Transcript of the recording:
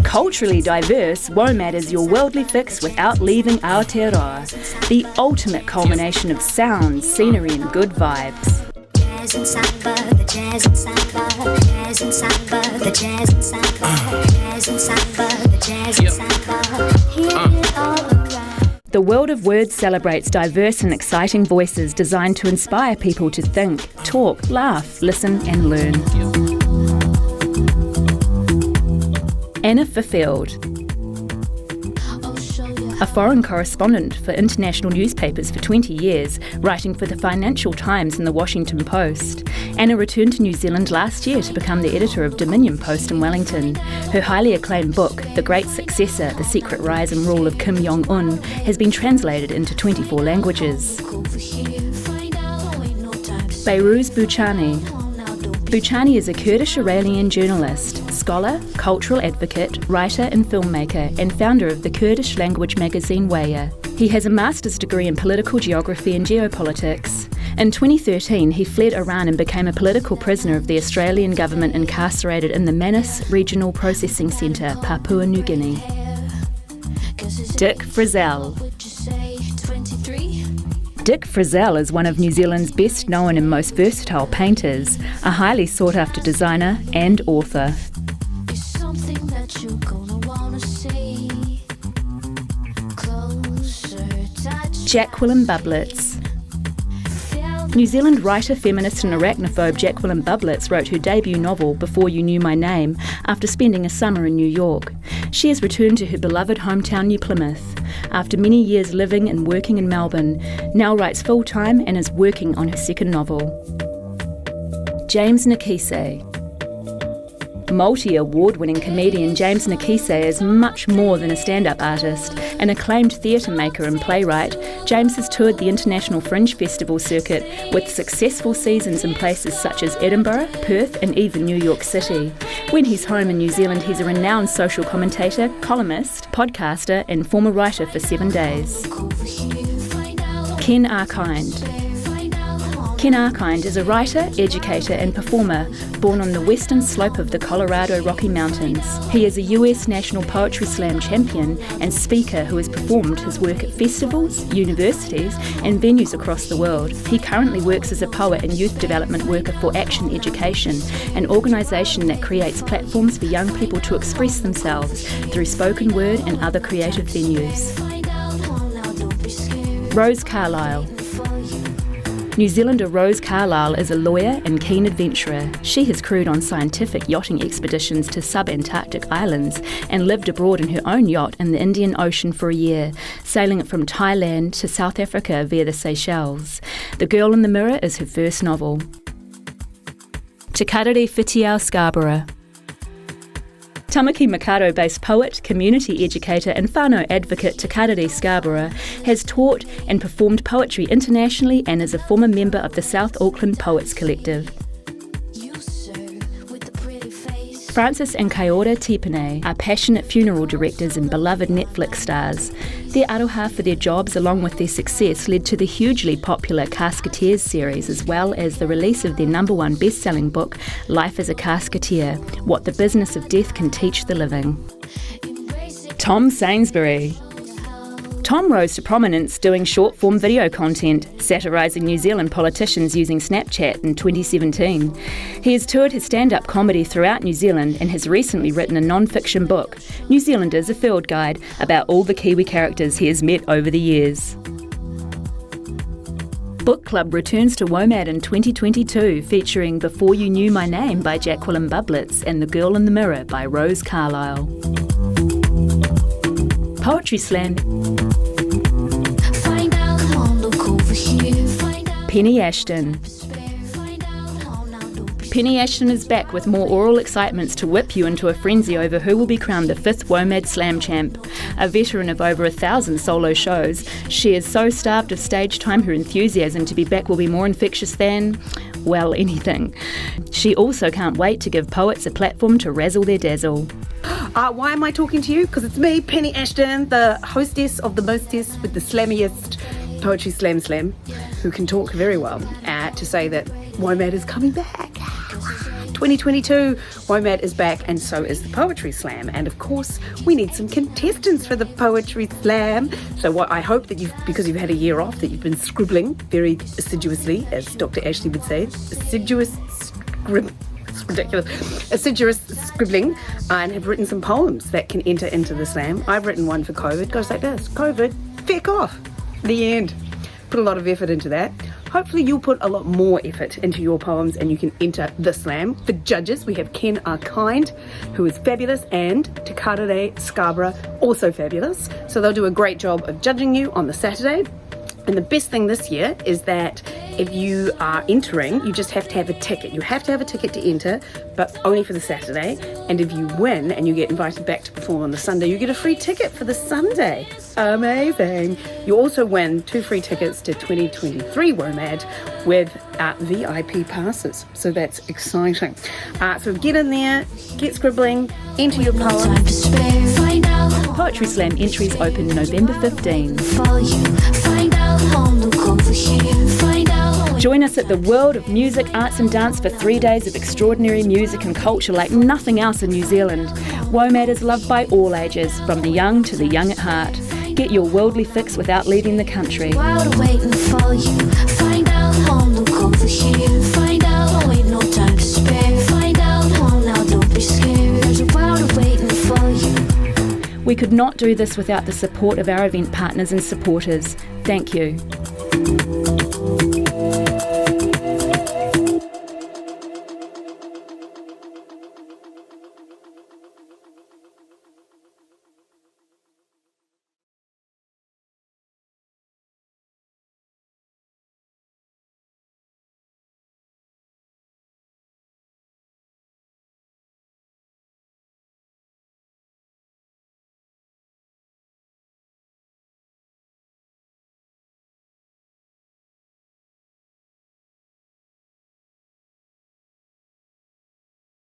Culturally diverse, WOMAD is your worldly fix without leaving Aotearoa, the ultimate culmination of sound, scenery and good vibes. Jazz and samba, the jazz and samba, jazz and samba, the jazz and samba, jazz and samba, the jazz and samba, hear it all around. The World of Words celebrates diverse and exciting voices designed to inspire people to think, talk, laugh, listen and learn. Anna Fulfilled, a foreign correspondent for international newspapers for 20 years, writing for the Financial Times and the Washington Post. Anna returned to New Zealand last year to become the editor of Dominion Post in Wellington. Her highly acclaimed book, The Great Successor, The Secret Rise and Rule of Kim Jong-un, has been translated into 24 languages. Behrouz Boochani. Boochani is a Kurdish Iranian journalist, scholar, cultural advocate, writer and filmmaker, and founder of the Kurdish language magazine Waya. He has a master's degree in political geography and geopolitics. In 2013, he fled Iran and became a political prisoner of the Australian government incarcerated in the Manus Regional Processing Centre, Papua New Guinea. Dick Frizzell. Dick Frizzell is one of New Zealand's best known and most versatile painters, a highly sought after designer and author. Jacqueline Bublitz. New Zealand writer, feminist and arachnophobe Jacqueline Bublitz wrote her debut novel, Before You Knew My Name, after spending a summer in New York. She has returned to her beloved hometown New Plymouth. After many years living and working in Melbourne, now writes full-time and is working on her second novel. James Nakise. Multi-award-winning comedian James Nakise is much more than a stand-up artist. An acclaimed theatre maker and playwright, James has toured the International Fringe Festival circuit with successful seasons in places such as Edinburgh, Perth and even New York City. When he's home in New Zealand, he's a renowned social commentator, columnist, podcaster and former writer for 7 Days. Ken Arkind. Ken Arkind is a writer, educator and performer born on the western slope of the Colorado Rocky Mountains. He is a US National Poetry Slam champion and speaker who has performed his work at festivals, universities and venues across the world. He currently works as a poet and youth development worker for Action Education, an organisation that creates platforms for young people to express themselves through spoken word and other creative venues. Rose Carlyle. New Zealander Rose Carlyle is a lawyer and keen adventurer. She has crewed on scientific yachting expeditions to sub-Antarctic islands and lived abroad in her own yacht in the Indian Ocean for a year, sailing it from Thailand to South Africa via the Seychelles. The Girl in the Mirror is her first novel. Te Karere Whitiau Scarborough. Tamaki Makaurau-based poet, community educator and whānau advocate Te Karere Scarborough has taught and performed poetry internationally and is a former member of the South Auckland Poets Collective. Francis and Kaiora Tipene are passionate funeral directors and beloved Netflix stars. Their aroha for their jobs along with their success led to the hugely popular Casketeers series as well as the release of their #1 best-selling book, Life as a Casketeer, What the Business of Death Can Teach the Living. Tom Sainsbury. Tom rose to prominence doing short-form video content, satirising New Zealand politicians using Snapchat in 2017. He has toured his stand-up comedy throughout New Zealand and has recently written a non-fiction book, New Zealanders, a Field Guide, about all the Kiwi characters he has met over the years. Book Club returns to WOMAD in 2022, featuring Before You Knew My Name by Jacqueline Bublitz and The Girl in the Mirror by Rose Carlyle. Poetry Slam. Penny Ashton. Penny Ashton is back with more oral excitements to whip you into a frenzy over who will be crowned the 5th WOMAD Slam champ. A veteran of over 1,000 solo shows, she is so starved of stage time her enthusiasm to be back will be more infectious than, well, anything. She also can't wait to give poets a platform to razzle their dazzle. Why am I talking to you? Because it's me, Penny Ashton, the hostess of the mostest with the slammiest Poetry Slam, who can talk very well, to say that WOMAD is coming back. 2022, WOMAD is back, and so is the Poetry Slam. And of course, we need some contestants for the Poetry Slam. So what I hope that because you've had a year off, that you've been scribbling very assiduously, as Dr. Ashley would say, assiduous scribbling, and have written some poems that can enter into the slam. I've written one for COVID. Goes like this: COVID, feck off. The end. Put a lot of effort into that. Hopefully you'll put a lot more effort into your poems and you can enter the slam. For judges, we have Ken Arkind, who is fabulous, and Takarere Scarborough, also fabulous. So they'll do a great job of judging you on the Saturday. And the best thing this year is that if you are entering, you just have to have a ticket. You have to have a ticket to enter, but only for the Saturday. And if you win and you get invited back to perform on the Sunday, you get a free ticket for the Sunday. Amazing. You also win 2 free tickets to 2023 WOMAD with VIP passes. So that's exciting. So get in there, get scribbling, enter your poem. Poetry Slam entries open November 15. Join us at the World of Music, Arts and Dance for 3 days of extraordinary music and culture like nothing else in New Zealand. WOMAD is loved by all ages, from the young to the young at heart. Get your worldly fix without leaving the country. We could not do this without the support of our event partners and supporters. Thank you.